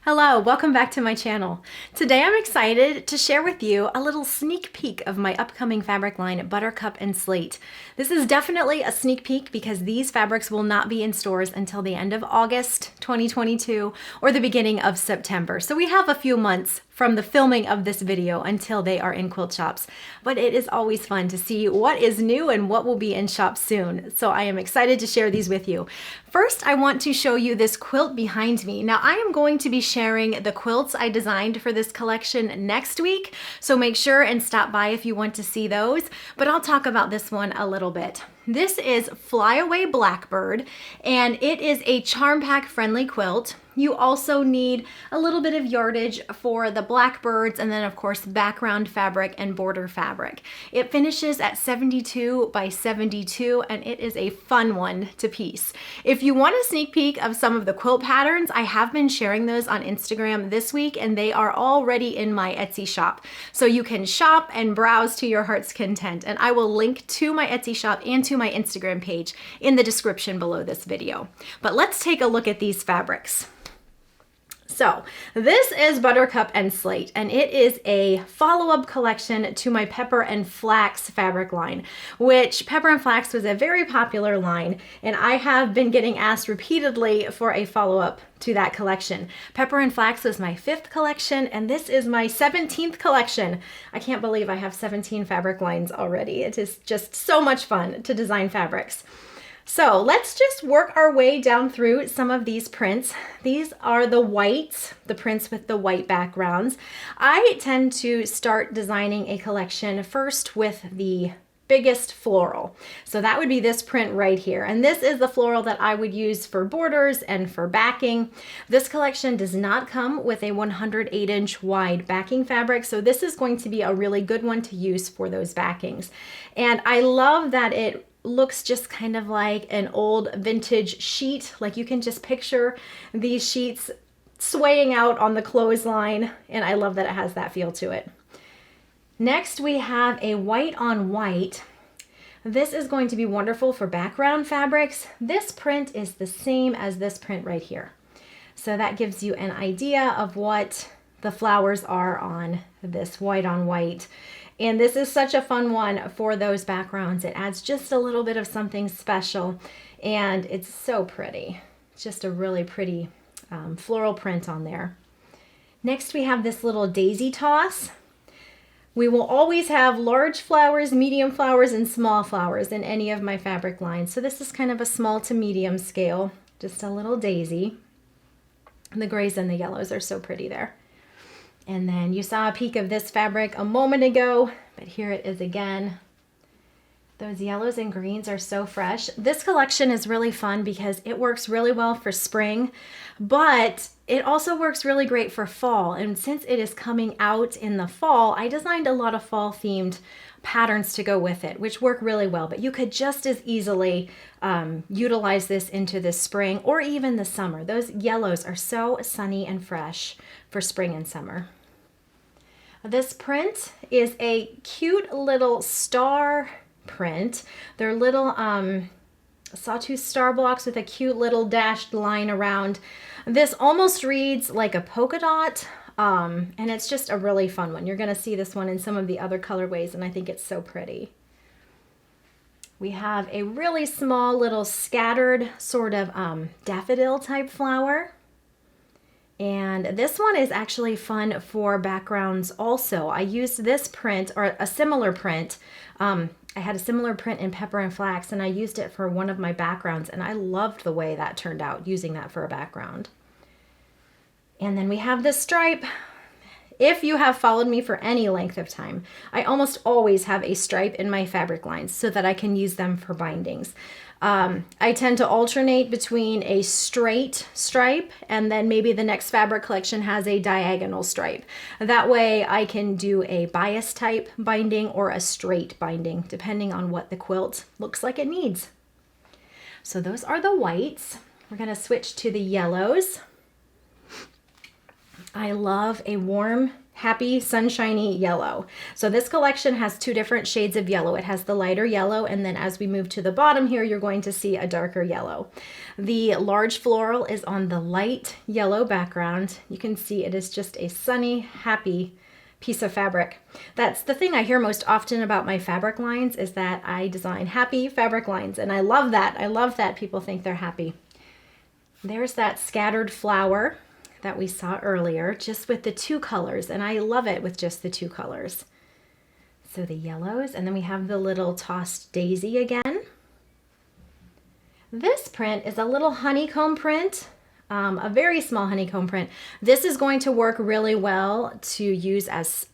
Hello, welcome back to my channel. Today I'm excited to share with you a little sneak peek of my upcoming fabric line, Buttercup and Slate. This is definitely a sneak peek because these fabrics will not be in stores until the end of August 2022 or the beginning of September. So we have a few months from the filming of this video until they are in quilt shops. But it is always fun to see what is new and what will be in shops soon. So I am excited to share these with you. First, I want to show you this quilt behind me. Now I am going to be sharing the quilts I designed for this collection next week. So make sure and stop by if you want to see those. But I'll talk about this one a little bit. This is Flyaway Blackbird, and it is a charm pack friendly quilt. You also need a little bit of yardage for the blackbirds and then of course background fabric and border fabric. It finishes at 72 by 72 and it is a fun one to piece. If you want a sneak peek of some of the quilt patterns, I have been sharing those on Instagram this week and they are already in my Etsy shop. So you can shop and browse to your heart's content, and I will link to my Etsy shop and to my Instagram page in the description below this video. But let's take a look at these fabrics. So this is Buttercup and Slate, and it is a follow-up collection to my Pepper and Flax fabric line, which Pepper and Flax was a very popular line, and I have been getting asked repeatedly for a follow-up to that collection. Pepper and Flax was my 5th collection, and this is my 17th collection. I can't believe I have 17 fabric lines already. It is just so much fun to design fabrics. So let's just work our way down through some of these prints. These are the whites, the prints with the white backgrounds. I tend to start designing a collection first with the biggest floral. So that would be this print right here. And this is the floral that I would use for borders and for backing. This collection does not come with a 108-inch wide backing fabric. So this is going to be a really good one to use for those backings. And I love that it looks just kind of like an old vintage sheet. Like you can just picture these sheets swaying out on the clothesline, and I love that it has that feel to it. Next, we have a white on white. This is going to be wonderful for background fabrics. This print is the same as this print right here. So that gives you an idea of what the flowers are on this white on white. And this is such a fun one for those backgrounds. It adds just a little bit of something special, and it's so pretty. It's just a really pretty floral print on there. Next, we have this little daisy toss. We will always have large flowers, medium flowers, and small flowers in any of my fabric lines. So this is kind of a small to medium scale, just a little daisy. And the grays and the yellows are so pretty there. And then you saw a peek of this fabric a moment ago, but here it is again. Those yellows and greens are so fresh. This collection is really fun because it works really well for spring, but it also works really great for fall. And since it is coming out in the fall, I designed a lot of fall themed patterns to go with it, which work really well, but you could just as easily utilize this into the spring or even the summer. Those yellows are so sunny and fresh for spring and summer. This print is a cute little star print. They're little sawtooth star blocks with a cute little dashed line around. This almost reads like a polka dot. And it's just a really fun one. You're going to see this one in some of the other colorways, and I think it's so pretty. We have a really small little scattered sort of daffodil type flower. And this one is actually fun for backgrounds also. I used this print, or a similar print. I had a similar print in Pepper and Flax, and I used it for one of my backgrounds, and I loved the way that turned out, using that for a background. And then we have this stripe. If you have followed me for any length of time, I almost always have a stripe in my fabric lines so that I can use them for bindings. I tend to alternate between a straight stripe and then maybe the next fabric collection has a diagonal stripe. That way I can do a bias type binding or a straight binding, depending on what the quilt looks like it needs. So those are the whites. We're going to switch to the yellows. I love a warm happy sunshiny yellow. So this collection has two different shades of yellow. It has the lighter yellow, and then as we move to the bottom here, you're going to see a darker yellow. The large floral is on the light yellow background. You can see it is just a sunny, happy piece of fabric. That's the thing I hear most often about my fabric lines, is that I design happy fabric lines, and I love that. I love that people think they're happy. There's that scattered flower that we saw earlier, just with the two colors, and I love it with just the two colors. So the yellows, and then we have the little tossed daisy again. This print is a little honeycomb print, a very small honeycomb print. This is going to work really well to use as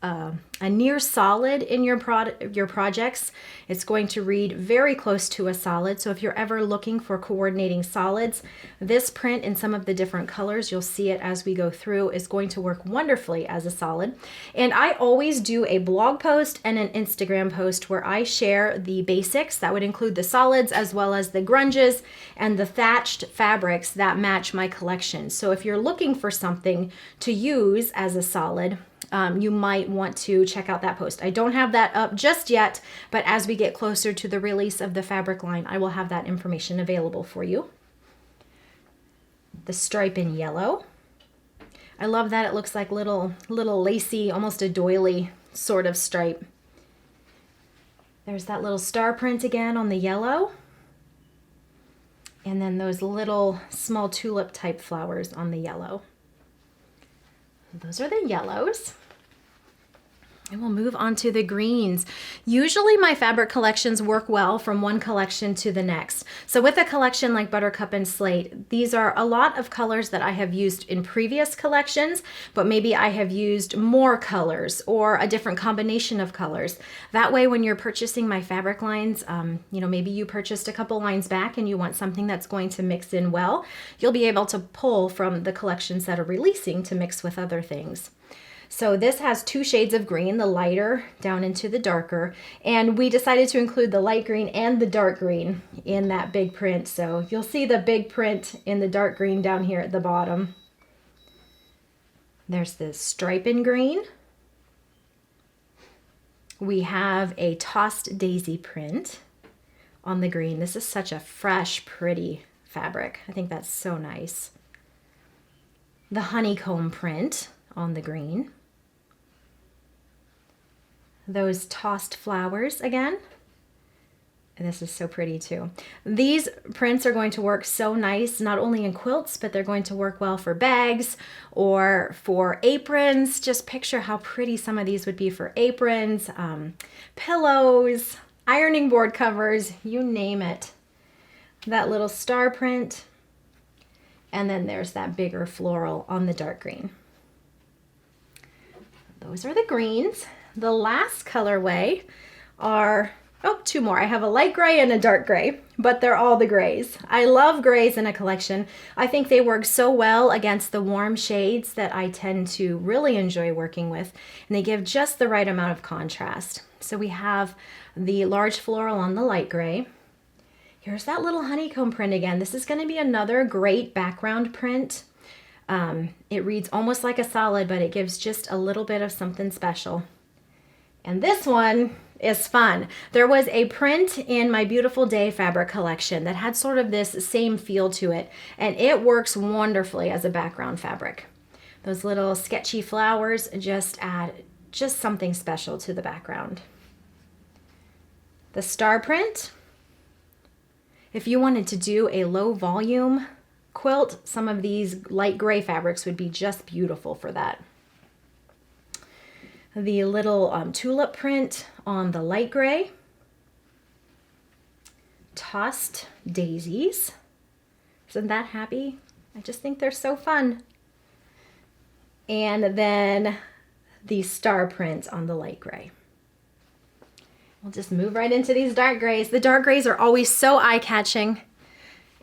a near solid in your projects. It's going to read very close to a solid. So if you're ever looking for coordinating solids, this print in some of the different colors, you'll see it as we go through, is going to work wonderfully as a solid. And I always do a blog post and an Instagram post where I share the basics. That would include the solids as well as the grunges and the thatched fabrics that match my collection. So if you're looking for something to use as a solid, you might want to check out that post. I don't have that up just yet, but as we get closer to the release of the fabric line, I will have that information available for you. The stripe in yellow. I love that. It looks like little lacy, almost a doily sort of stripe. There's that little star print again on the yellow. And then those little small tulip type flowers on the yellow. Those are the yellows. And we'll move on to the greens. Usually my fabric collections work well from one collection to the next. So with a collection like Buttercup and Slate, these are a lot of colors that I have used in previous collections, but maybe I have used more colors or a different combination of colors. That way when you're purchasing my fabric lines, maybe you purchased a couple lines back and you want something that's going to mix in well, you'll be able to pull from the collections that are releasing to mix with other things. So this has two shades of green, the lighter down into the darker, and we decided to include the light green and the dark green in that big print. So you'll see the big print in the dark green down here at the bottom. There's this stripe in green. We have a tossed daisy print on the green. This is such a fresh, pretty fabric. I think that's so nice. The honeycomb print on the green. Those tossed flowers again. And this is so pretty too. These prints are going to work so nice, not only in quilts, but they're going to work well for bags or for aprons. Just picture how pretty some of these would be for aprons, pillows, ironing board covers, you name it. That little star print. And then there's that bigger floral on the dark green. Those are the greens. The last colorway are, two more. I have a light gray and a dark gray, but they're all the grays. I love grays in a collection. I think they work so well against the warm shades that I tend to really enjoy working with, and they give just the right amount of contrast. So we have the large floral on the light gray. Here's that little honeycomb print again. This is going to be another great background print. It reads almost like a solid, but it gives just a little bit of something special. And this one is fun. There was a print in my Beautiful Day fabric collection that had sort of this same feel to it, and it works wonderfully as a background fabric. Those little sketchy flowers just add just something special to the background. The star print. If you wanted to do a low volume quilt, some of these light gray fabrics would be just beautiful for that. The little tulip print on the light gray. Tossed daisies. Isn't that happy? I just think they're so fun. And then the star print on the light gray. We'll just move right into these dark grays. The dark grays are always so eye-catching,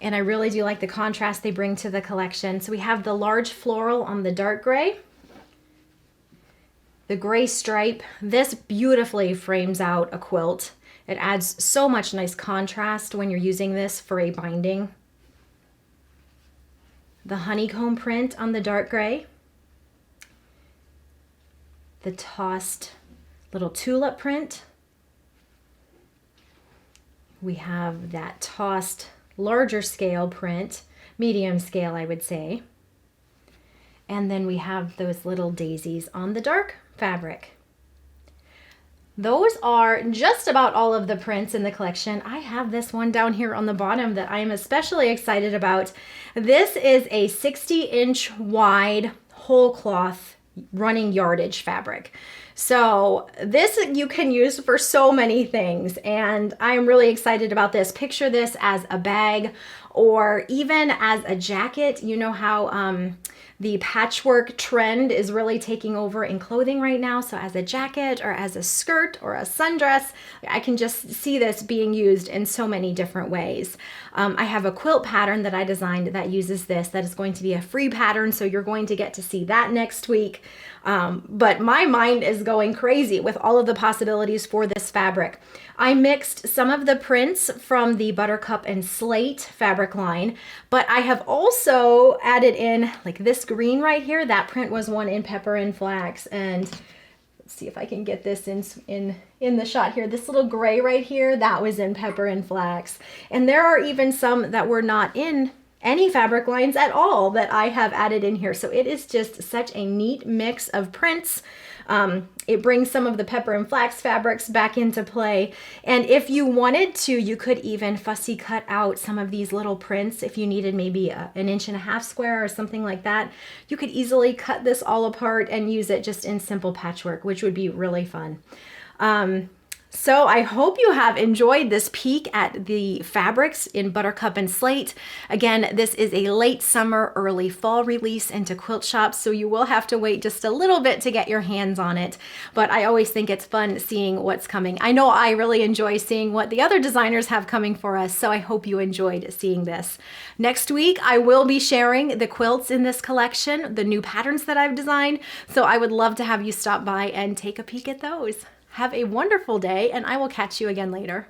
and I really do like the contrast they bring to the collection. So we have the large floral on the dark gray. The gray stripe. This beautifully frames out a quilt. It adds so much nice contrast when you're using this for a binding. The honeycomb print on the dark gray. the tossed little tulip print. We have that tossed larger scale print, medium scale I would say. And then we have those little daisies on the dark fabric. Those are just about all of the prints in the collection. I have this one down here on the bottom that I am especially excited about. This is a 60-inch wide whole cloth running yardage fabric. So this you can use for so many things, and I'm really excited about this. Picture this as a bag or even as a jacket. You know how the patchwork trend is really taking over in clothing right now. So as a jacket or as a skirt or a sundress, I can just see this being used in so many different ways. I have a quilt pattern that I designed that uses this. That is going to be a free pattern, so you're going to get to see that next week. But my mind is going crazy with all of the possibilities for this fabric. I mixed some of the prints from the Buttercup and Slate fabric line, but I have also added in like this green right here. That print was one in Pepper and Flax, and let's see if I can get this in the shot here. This little gray right here, that was in Pepper and Flax. And there are even some that were not in any fabric lines at all that I have added in here. So it is just such a neat mix of prints. It brings some of the Pepper and Flax fabrics back into play. And if you wanted to, you could even fussy cut out some of these little prints. If you needed maybe an 1.5 inch square or something like that, you could easily cut this all apart and use it just in simple patchwork, which would be really fun. So I hope you have enjoyed this peek at the fabrics in Buttercup and Slate. Again, this is a late summer, early fall release into quilt shops, so you will have to wait just a little bit to get your hands on it. But I always think it's fun seeing what's coming. I know I really enjoy seeing what the other designers have coming for us, so I hope you enjoyed seeing this. Next week, I will be sharing the quilts in this collection, the new patterns that I've designed, so I would love to have you stop by and take a peek at those. Have a wonderful day, and I will catch you again later.